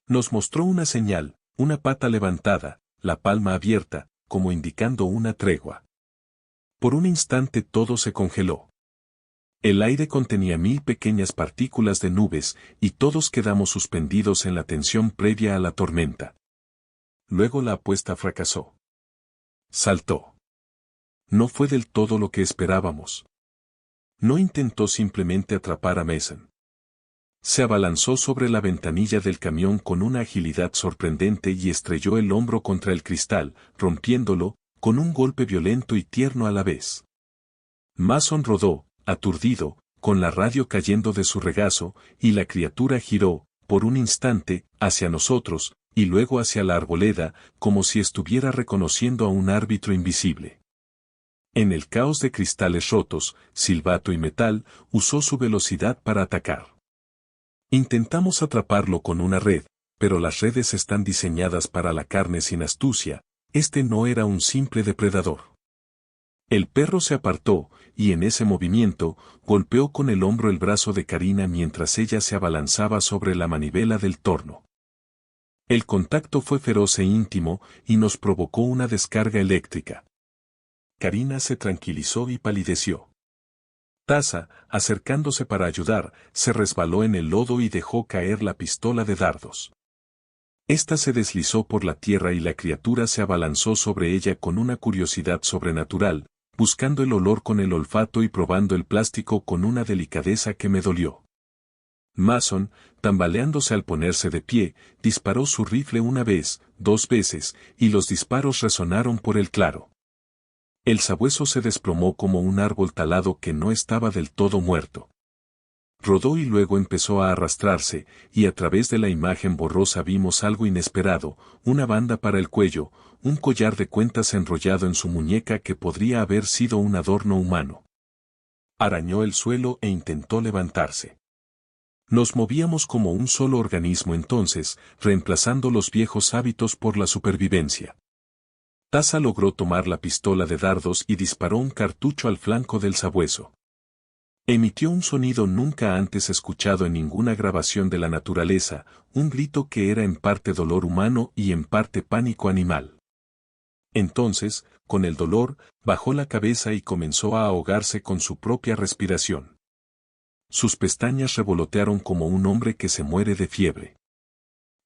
Nos mostró una señal, una pata levantada, la palma abierta, como indicando una tregua. Por un instante todo se congeló. El aire contenía 1000 pequeñas partículas de nubes, y todos quedamos suspendidos en la tensión previa a la tormenta. Luego la apuesta fracasó. Saltó. No fue del todo lo que esperábamos. No intentó simplemente atrapar a Mason. Se abalanzó sobre la ventanilla del camión con una agilidad sorprendente y estrelló el hombro contra el cristal, rompiéndolo, con un golpe violento y tierno a la vez. Mason rodó, aturdido, con la radio cayendo de su regazo, y la criatura giró, por un instante, hacia nosotros, y luego hacia la arboleda, como si estuviera reconociendo a un árbitro invisible. En el caos de cristales rotos, silbato y metal, usó su velocidad para atacar. Intentamos atraparlo con una red, pero las redes están diseñadas para la carne sin astucia, este no era un simple depredador. El perro se apartó, y en ese movimiento, golpeó con el hombro el brazo de Karina mientras ella se abalanzaba sobre la manivela del torno. El contacto fue feroz e íntimo, y nos provocó una descarga eléctrica. Karina se tranquilizó y palideció. Taza, acercándose para ayudar, se resbaló en el lodo y dejó caer la pistola de dardos. Esta se deslizó por la tierra y la criatura se abalanzó sobre ella con una curiosidad sobrenatural, buscando el olor con el olfato y probando el plástico con una delicadeza que me dolió. Mason, tambaleándose al ponerse de pie, disparó su rifle una vez, 2 veces, y los disparos resonaron por el claro. El sabueso se desplomó como un árbol talado que no estaba del todo muerto. Rodó y luego empezó a arrastrarse, y a través de la imagen borrosa vimos algo inesperado, una banda para el cuello, un collar de cuentas enrollado en su muñeca que podría haber sido un adorno humano. Arañó el suelo e intentó levantarse. Nos movíamos como un solo organismo entonces, reemplazando los viejos hábitos por la supervivencia. Taza logró tomar la pistola de dardos y disparó un cartucho al flanco del sabueso. Emitió un sonido nunca antes escuchado en ninguna grabación de la naturaleza, un grito que era en parte dolor humano y en parte pánico animal. Entonces, con el dolor, bajó la cabeza y comenzó a ahogarse con su propia respiración. Sus pestañas revolotearon como un hombre que se muere de fiebre.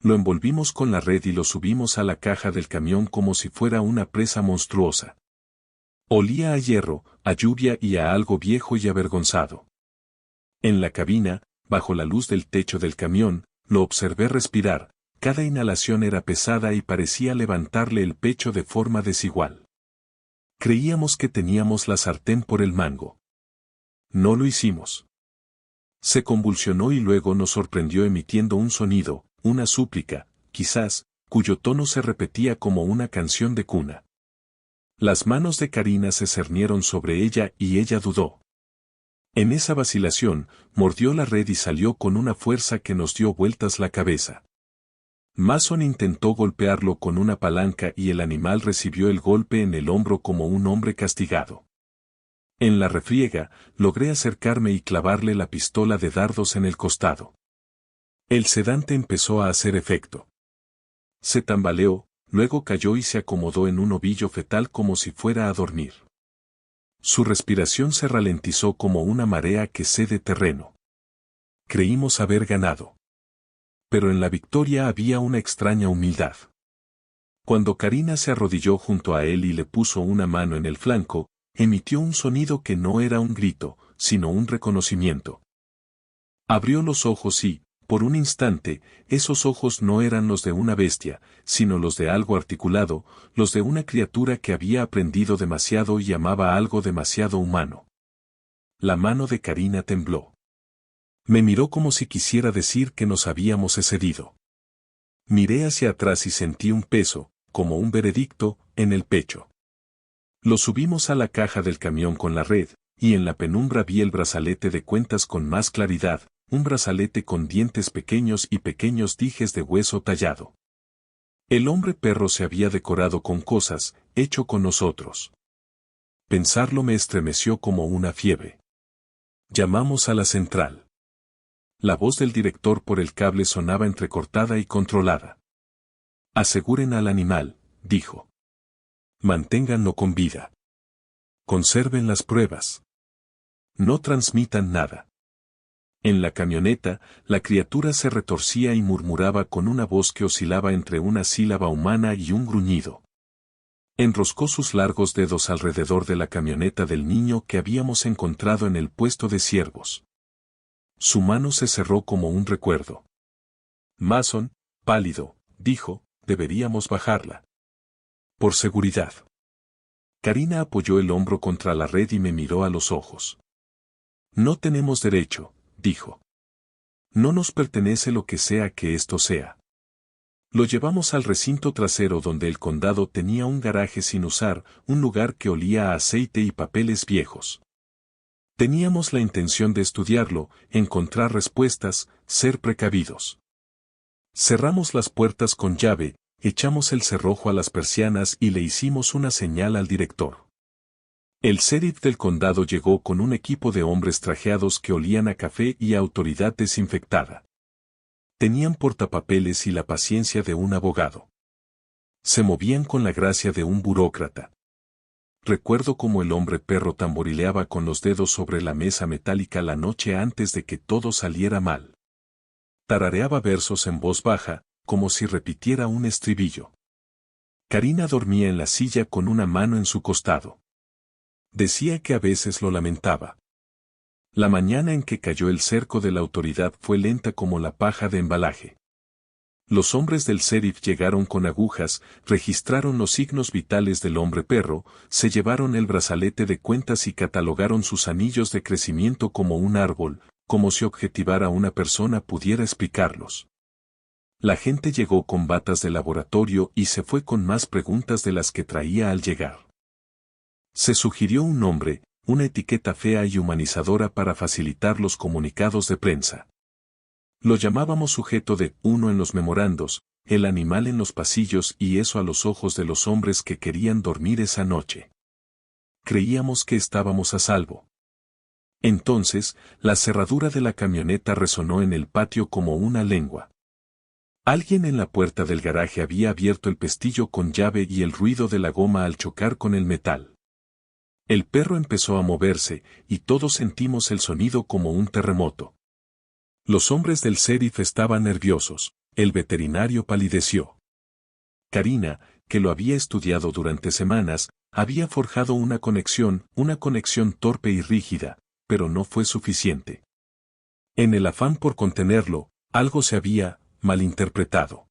Lo envolvimos con la red y lo subimos a la caja del camión como si fuera una presa monstruosa. Olía a hierro, a lluvia y a algo viejo y avergonzado. En la cabina, bajo la luz del techo del camión, lo observé respirar, cada inhalación era pesada y parecía levantarle el pecho de forma desigual. Creíamos que teníamos la sartén por el mango. No lo hicimos. Se convulsionó y luego nos sorprendió emitiendo un sonido, una súplica, quizás, cuyo tono se repetía como una canción de cuna. Las manos de Karina se cernieron sobre ella y ella dudó. En esa vacilación, mordió la red y salió con una fuerza que nos dio vueltas la cabeza. Mason intentó golpearlo con una palanca y el animal recibió el golpe en el hombro como un hombre castigado. En la refriega, logré acercarme y clavarle la pistola de dardos en el costado. El sedante empezó a hacer efecto. Se tambaleó, luego cayó y se acomodó en un ovillo fetal como si fuera a dormir. Su respiración se ralentizó como una marea que cede terreno. Creímos haber ganado. Pero en la victoria había una extraña humildad. Cuando Karina se arrodilló junto a él y le puso una mano en el flanco, emitió un sonido que no era un grito, sino un reconocimiento. Abrió los ojos y, por un instante, esos ojos no eran los de una bestia, sino los de algo articulado, los de una criatura que había aprendido demasiado y amaba algo demasiado humano. La mano de Karina tembló. Me miró como si quisiera decir que nos habíamos excedido. Miré hacia atrás y sentí un peso, como un veredicto, en el pecho. Lo subimos a la caja del camión con la red, y en la penumbra vi el brazalete de cuentas con más claridad, un brazalete con dientes pequeños y pequeños dijes de hueso tallado. El hombre perro se había decorado con cosas, hecho con nosotros. Pensarlo me estremeció como una fiebre. Llamamos a la central. La voz del director por el cable sonaba entrecortada y controlada. Aseguren al animal, dijo. Manténganlo con vida. Conserven las pruebas. No transmitan nada. En la camioneta, la criatura se retorcía y murmuraba con una voz que oscilaba entre una sílaba humana y un gruñido. Enroscó sus largos dedos alrededor de la camioneta del niño que habíamos encontrado en el puesto de ciervos. Su mano se cerró como un recuerdo. Mason, pálido, dijo, deberíamos bajarla. Por seguridad. Karina apoyó el hombro contra la red y me miró a los ojos. No tenemos derecho, dijo. No nos pertenece lo que sea que esto sea. Lo llevamos al recinto trasero donde el condado tenía un garaje sin usar, un lugar que olía a aceite y papeles viejos. Teníamos la intención de estudiarlo, encontrar respuestas, ser precavidos. Cerramos las puertas con llave, echamos el cerrojo a las persianas y le hicimos una señal al director. El sheriff del condado llegó con un equipo de hombres trajeados que olían a café y a autoridad desinfectada. Tenían portapapeles y la paciencia de un abogado. Se movían con la gracia de un burócrata. Recuerdo cómo el hombre perro tamborileaba con los dedos sobre la mesa metálica la noche antes de que todo saliera mal. Tarareaba versos en voz baja, como si repitiera un estribillo. Karina dormía en la silla con una mano en su costado. Decía que a veces lo lamentaba. La mañana en que cayó el cerco de la autoridad fue lenta como la paja de embalaje. Los hombres del sheriff llegaron con agujas, registraron los signos vitales del hombre perro, se llevaron el brazalete de cuentas y catalogaron sus anillos de crecimiento como un árbol, como si objetivar a una persona pudiera explicarlos. La gente llegó con batas de laboratorio y se fue con más preguntas de las que traía al llegar. Se sugirió un nombre, una etiqueta fea y humanizadora para facilitar los comunicados de prensa. Lo llamábamos sujeto de uno en los memorandos, el animal en los pasillos y eso a los ojos de los hombres que querían dormir esa noche. Creíamos que estábamos a salvo. Entonces, la cerradura de la camioneta resonó en el patio como una lengua. Alguien en la puerta del garaje había abierto el pestillo con llave y el ruido de la goma al chocar con el metal. El perro empezó a moverse, y todos sentimos el sonido como un terremoto. Los hombres del sheriff estaban nerviosos, el veterinario palideció. Karina, que lo había estudiado durante semanas, había forjado una conexión torpe y rígida, pero no fue suficiente. En el afán por contenerlo, algo se había malinterpretado.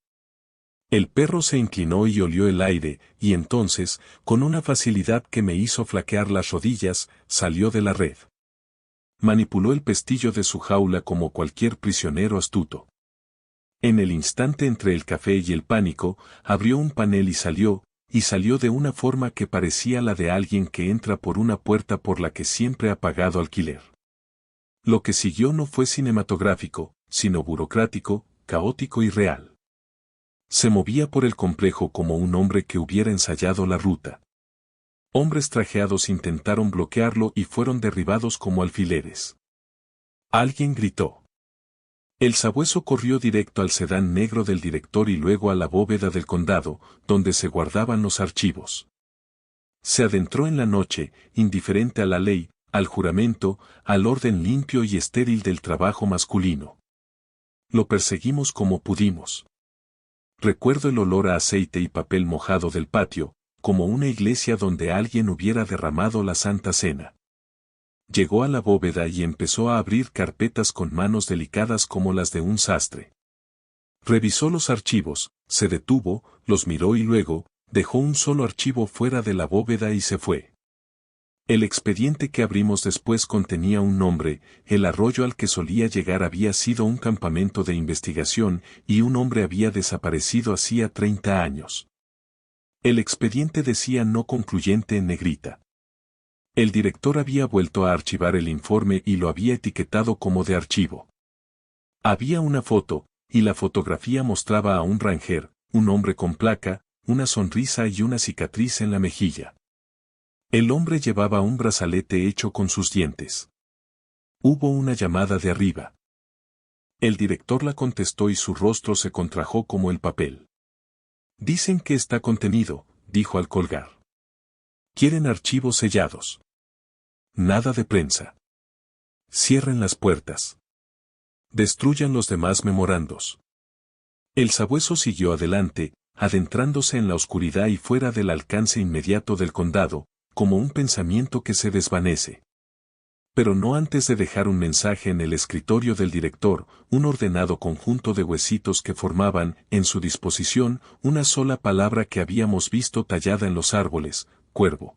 El perro se inclinó y olió el aire, y entonces, con una facilidad que me hizo flaquear las rodillas, salió de la red. Manipuló el pestillo de su jaula como cualquier prisionero astuto. En el instante entre el café y el pánico, abrió un panel y salió de una forma que parecía la de alguien que entra por una puerta por la que siempre ha pagado alquiler. Lo que siguió no fue cinematográfico, sino burocrático, caótico y real. Se movía por el complejo como un hombre que hubiera ensayado la ruta. Hombres trajeados intentaron bloquearlo y fueron derribados como alfileres. Alguien gritó. El sabueso corrió directo al sedán negro del director y luego a la bóveda del condado, donde se guardaban los archivos. Se adentró en la noche, indiferente a la ley, al juramento, al orden limpio y estéril del trabajo masculino. Lo perseguimos como pudimos. Recuerdo el olor a aceite y papel mojado del patio, como una iglesia donde alguien hubiera derramado la Santa Cena. Llegó a la bóveda y empezó a abrir carpetas con manos delicadas como las de un sastre. Revisó los archivos, se detuvo, los miró y luego, dejó un solo archivo fuera de la bóveda y se fue. El expediente que abrimos después contenía un nombre, el arroyo al que solía llegar había sido un campamento de investigación y un hombre había desaparecido hacía 30 años. El expediente decía no concluyente en negrita. El director había vuelto a archivar el informe y lo había etiquetado como de archivo. Había una foto, y la fotografía mostraba a un ranger, un hombre con placa, una sonrisa y una cicatriz en la mejilla. El hombre llevaba un brazalete hecho con sus dientes. Hubo una llamada de arriba. El director la contestó y su rostro se contrajo como el papel. Dicen que está contenido, dijo al colgar. Quieren archivos sellados. Nada de prensa. Cierren las puertas. Destruyan los demás memorandos. El sabueso siguió adelante, adentrándose en la oscuridad y fuera del alcance inmediato del condado, como un pensamiento que se desvanece. Pero no antes de dejar un mensaje en el escritorio del director, un ordenado conjunto de huesitos que formaban, en su disposición, una sola palabra que habíamos visto tallada en los árboles: cuervo.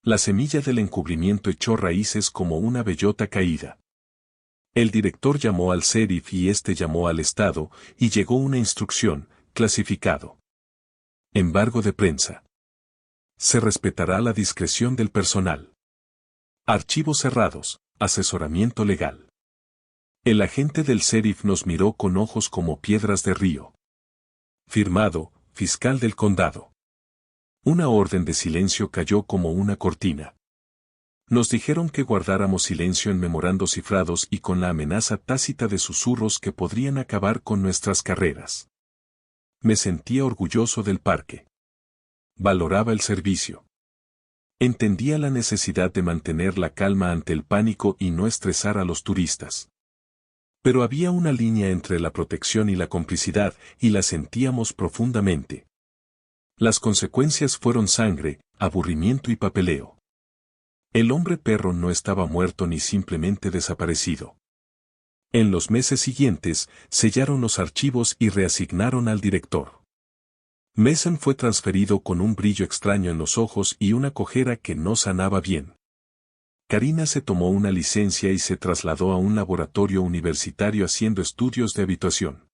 La semilla del encubrimiento echó raíces como una bellota caída. El director llamó al sheriff y este llamó al Estado, y llegó una instrucción: clasificado. Embargo de prensa. Se respetará la discreción del personal. Archivos cerrados, asesoramiento legal. El agente del sheriff nos miró con ojos como piedras de río. Firmado, fiscal del condado. Una orden de silencio cayó como una cortina. Nos dijeron que guardáramos silencio en memorandos cifrados y con la amenaza tácita de susurros que podrían acabar con nuestras carreras. Me sentía orgulloso del parque. Valoraba el servicio. Entendía la necesidad de mantener la calma ante el pánico y no estresar a los turistas. Pero había una línea entre la protección y la complicidad, y la sentíamos profundamente. Las consecuencias fueron sangre, aburrimiento y papeleo. El hombre perro no estaba muerto ni simplemente desaparecido. En los meses siguientes, sellaron los archivos y reasignaron al director. Mason fue transferido con un brillo extraño en los ojos y una cojera que no sanaba bien. Karina se tomó una licencia y se trasladó a un laboratorio universitario haciendo estudios de habituación.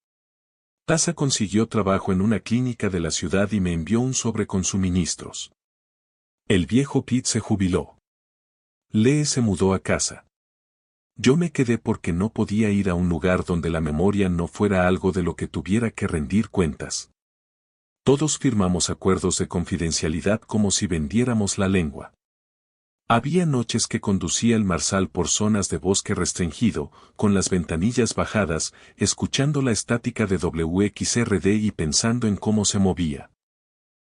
Tasa consiguió trabajo en una clínica de la ciudad y me envió un sobre con suministros. El viejo Pete se jubiló. Lee se mudó a casa. Yo me quedé porque no podía ir a un lugar donde la memoria no fuera algo de lo que tuviera que rendir cuentas. Todos firmamos acuerdos de confidencialidad como si vendiéramos la lengua. Había noches que conducía el Marsal por zonas de bosque restringido, con las ventanillas bajadas, escuchando la estática de WXRD y pensando en cómo se movía.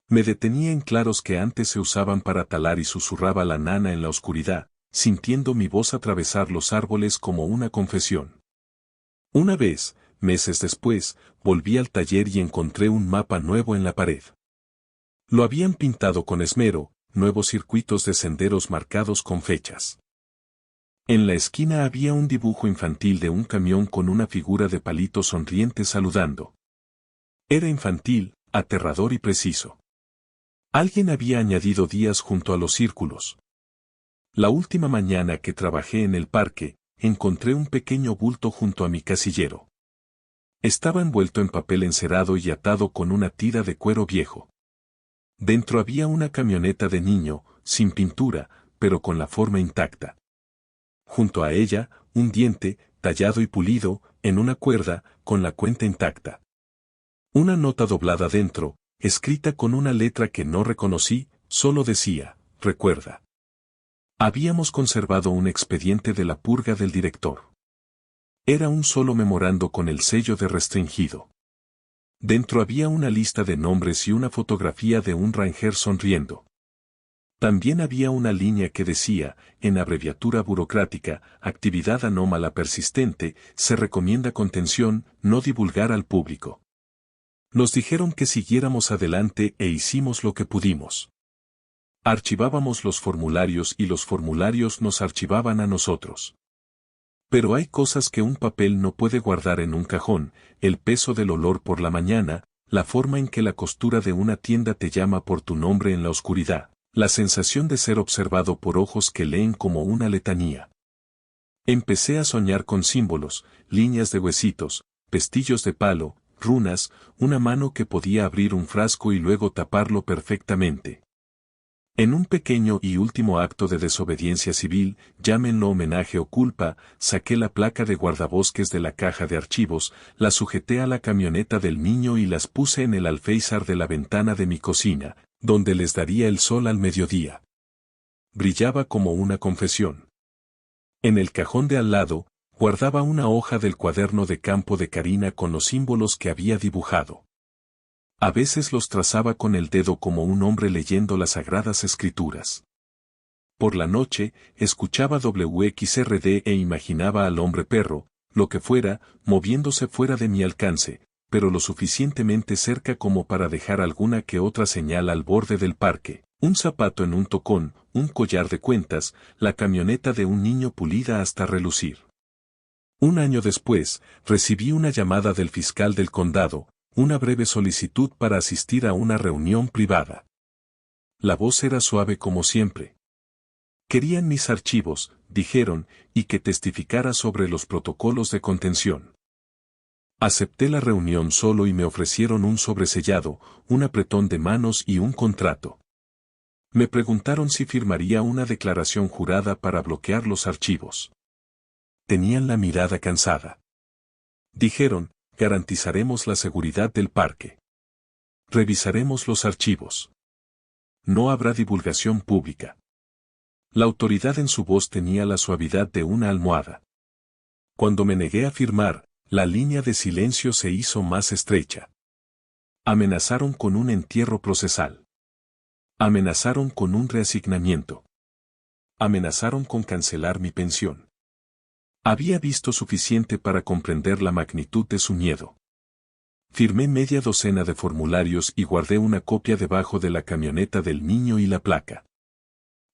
Me detenía en claros que antes se usaban para talar y susurraba la nana en la oscuridad, sintiendo mi voz atravesar los árboles como una confesión. Una vez, meses después, volví al taller y encontré un mapa nuevo en la pared. Lo habían pintado con esmero, nuevos circuitos de senderos marcados con fechas. En la esquina había un dibujo infantil de un camión con una figura de palito sonriente saludando. Era infantil, aterrador y preciso. Alguien había añadido días junto a los círculos. La última mañana que trabajé en el parque, encontré un pequeño bulto junto a mi casillero. Estaba envuelto en papel encerado y atado con una tira de cuero viejo. Dentro había una camioneta de niño, sin pintura, pero con la forma intacta. Junto a ella, un diente, tallado y pulido, en una cuerda, con la cuenta intacta. Una nota doblada dentro, escrita con una letra que no reconocí, solo decía, recuerda. Habíamos conservado un expediente de la purga del director. Era un solo memorando con el sello de restringido. Dentro había una lista de nombres y una fotografía de un ranger sonriendo. También había una línea que decía, en abreviatura burocrática, actividad anómala persistente, se recomienda contención, no divulgar al público. Nos dijeron que siguiéramos adelante e hicimos lo que pudimos. Archivábamos los formularios y los formularios nos archivaban a nosotros. Pero hay cosas que un papel no puede guardar en un cajón, el peso del olor por la mañana, la forma en que la costura de una tienda te llama por tu nombre en la oscuridad, la sensación de ser observado por ojos que leen como una letanía. Empecé a soñar con símbolos, líneas de huesitos, pestillos de palo, runas, una mano que podía abrir un frasco y luego taparlo perfectamente. En un pequeño y último acto de desobediencia civil, llámenlo homenaje o culpa, saqué la placa de guardabosques de la caja de archivos, la sujeté a la camioneta del niño y las puse en el alféizar de la ventana de mi cocina, donde les daría el sol al mediodía. Brillaba como una confesión. En el cajón de al lado, guardaba una hoja del cuaderno de campo de Karina con los símbolos que había dibujado. A veces los trazaba con el dedo como un hombre leyendo las sagradas escrituras. Por la noche, escuchaba WXRD e imaginaba al hombre perro, lo que fuera, moviéndose fuera de mi alcance, pero lo suficientemente cerca como para dejar alguna que otra señal al borde del parque, un zapato en un tocón, un collar de cuentas, la camioneta de un niño pulida hasta relucir. Un año después, recibí una llamada del fiscal del condado, una breve solicitud para asistir a una reunión privada. La voz era suave como siempre. Querían mis archivos, dijeron, y que testificara sobre los protocolos de contención. Acepté la reunión solo y me ofrecieron un sobresellado, un apretón de manos y un contrato. Me preguntaron si firmaría una declaración jurada para bloquear los archivos. Tenían la mirada cansada. Dijeron, garantizaremos la seguridad del parque. Revisaremos los archivos. No habrá divulgación pública. La autoridad en su voz tenía la suavidad de una almohada. Cuando me negué a firmar, la línea de silencio se hizo más estrecha. Amenazaron con un entierro procesal. Amenazaron con un reasignamiento. Amenazaron con cancelar mi pensión. Había visto suficiente para comprender la magnitud de su miedo. Firmé media docena de formularios y guardé una copia debajo de la camioneta del niño y la placa.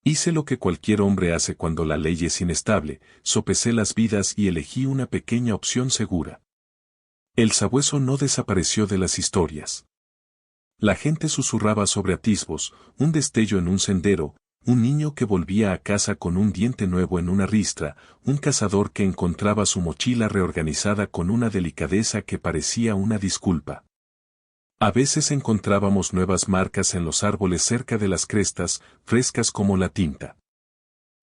Hice lo que cualquier hombre hace cuando la ley es inestable, sopesé las vidas y elegí una pequeña opción segura. El sabueso no desapareció de las historias. La gente susurraba sobre atisbos, un destello en un sendero, un niño que volvía a casa con un diente nuevo en una ristra, un cazador que encontraba su mochila reorganizada con una delicadeza que parecía una disculpa. A veces encontrábamos nuevas marcas en los árboles cerca de las crestas, frescas como la tinta.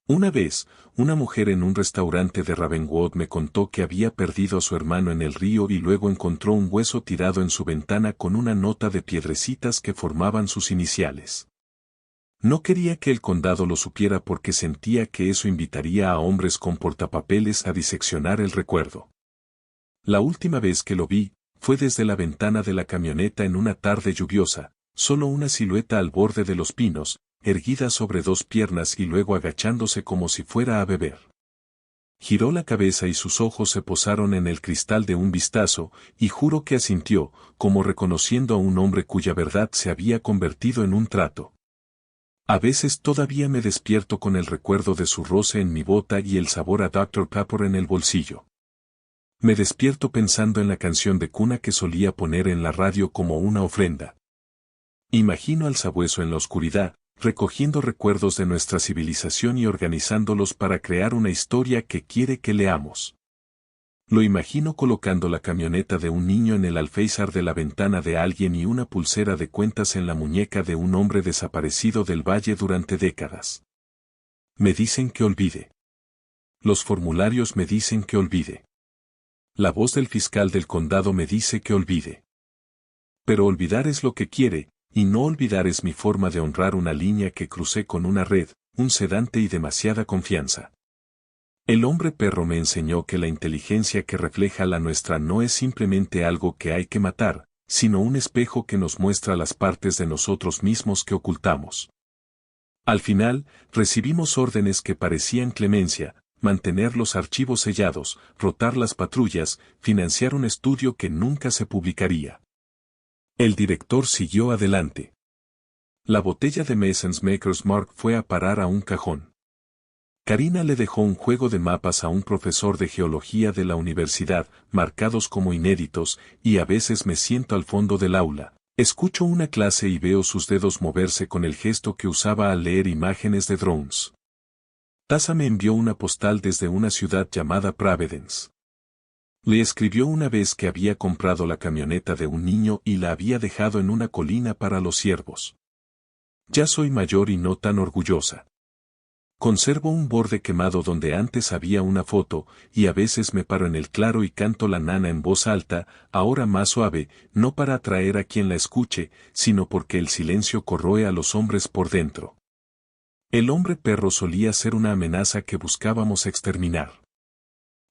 Una vez, una mujer en un restaurante de Ravenwood me contó que había perdido a su hermano en el río y luego encontró un hueso tirado en su ventana con una nota de piedrecitas que formaban sus iniciales. No quería que el condado lo supiera porque sentía que eso invitaría a hombres con portapapeles a diseccionar el recuerdo. La última vez que lo vi, fue desde la ventana de la camioneta en una tarde lluviosa, solo una silueta al borde de los pinos, erguida sobre dos piernas y luego agachándose como si fuera a beber. Giró la cabeza y sus ojos se posaron en el cristal de un vistazo, y juro que asintió, como reconociendo a un hombre cuya verdad se había convertido en un trato. A veces todavía me despierto con el recuerdo de su roce en mi bota y el sabor a Dr. Pepper en el bolsillo. Me despierto pensando en la canción de cuna que solía poner en la radio como una ofrenda. Imagino al sabueso en la oscuridad, recogiendo recuerdos de nuestra civilización y organizándolos para crear una historia que quiere que leamos. Lo imagino colocando la camioneta de un niño en el alféizar de la ventana de alguien y una pulsera de cuentas en la muñeca de un hombre desaparecido del valle durante décadas. Me dicen que olvide. Los formularios me dicen que olvide. La voz del fiscal del condado me dice que olvide. Pero olvidar es lo que quiere, y no olvidar es mi forma de honrar una línea que crucé con una red, un sedante y demasiada confianza. El hombre perro me enseñó que la inteligencia que refleja la nuestra no es simplemente algo que hay que matar, sino un espejo que nos muestra las partes de nosotros mismos que ocultamos. Al final, recibimos órdenes que parecían clemencia: mantener los archivos sellados, rotar las patrullas, financiar un estudio que nunca se publicaría. El director siguió adelante. La botella de Mason's Maker's Mark fue a parar a un cajón. Karina le dejó un juego de mapas a un profesor de geología de la universidad, marcados como inéditos, y a veces me siento al fondo del aula. Escucho una clase y veo sus dedos moverse con el gesto que usaba al leer imágenes de drones. Tasa me envió una postal desde una ciudad llamada Providence. Le escribió una vez que había comprado la camioneta de un niño y la había dejado en una colina para los ciervos. Ya soy mayor y no tan orgullosa. Conservo un borde quemado donde antes había una foto, y a veces me paro en el claro y canto la nana en voz alta, ahora más suave, no para atraer a quien la escuche, sino porque el silencio corroe a los hombres por dentro. El hombre perro solía ser una amenaza que buscábamos exterminar.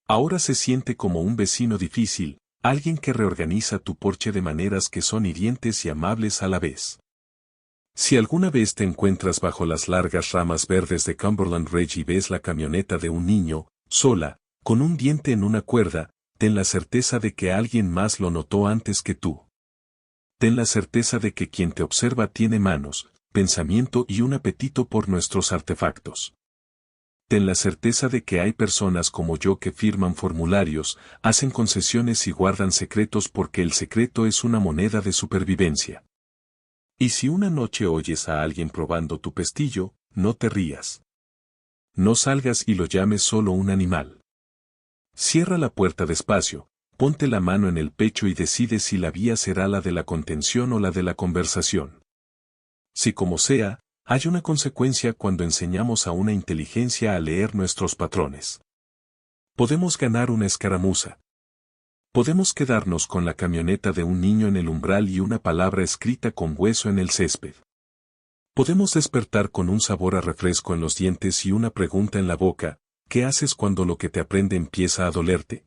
Ahora se siente como un vecino difícil, alguien que reorganiza tu porche de maneras que son hirientes y amables a la vez. Si alguna vez te encuentras bajo las largas ramas verdes de Cumberland Ridge y ves la camioneta de un niño, sola, con un diente en una cuerda, ten la certeza de que alguien más lo notó antes que tú. Ten la certeza de que quien te observa tiene manos, pensamiento y un apetito por nuestros artefactos. Ten la certeza de que hay personas como yo que firman formularios, hacen concesiones y guardan secretos porque el secreto es una moneda de supervivencia. Y si una noche oyes a alguien probando tu pestillo, no te rías. No salgas y lo llames solo un animal. Cierra la puerta despacio, ponte la mano en el pecho y decide si la vía será la de la contención o la de la conversación. Si como sea, hay una consecuencia cuando enseñamos a una inteligencia a leer nuestros patrones. Podemos ganar una escaramuza. Podemos quedarnos con la camioneta de un niño en el umbral y una palabra escrita con hueso en el césped. Podemos despertar con un sabor a refresco en los dientes y una pregunta en la boca: ¿qué haces cuando lo que te aprende empieza a dolerte?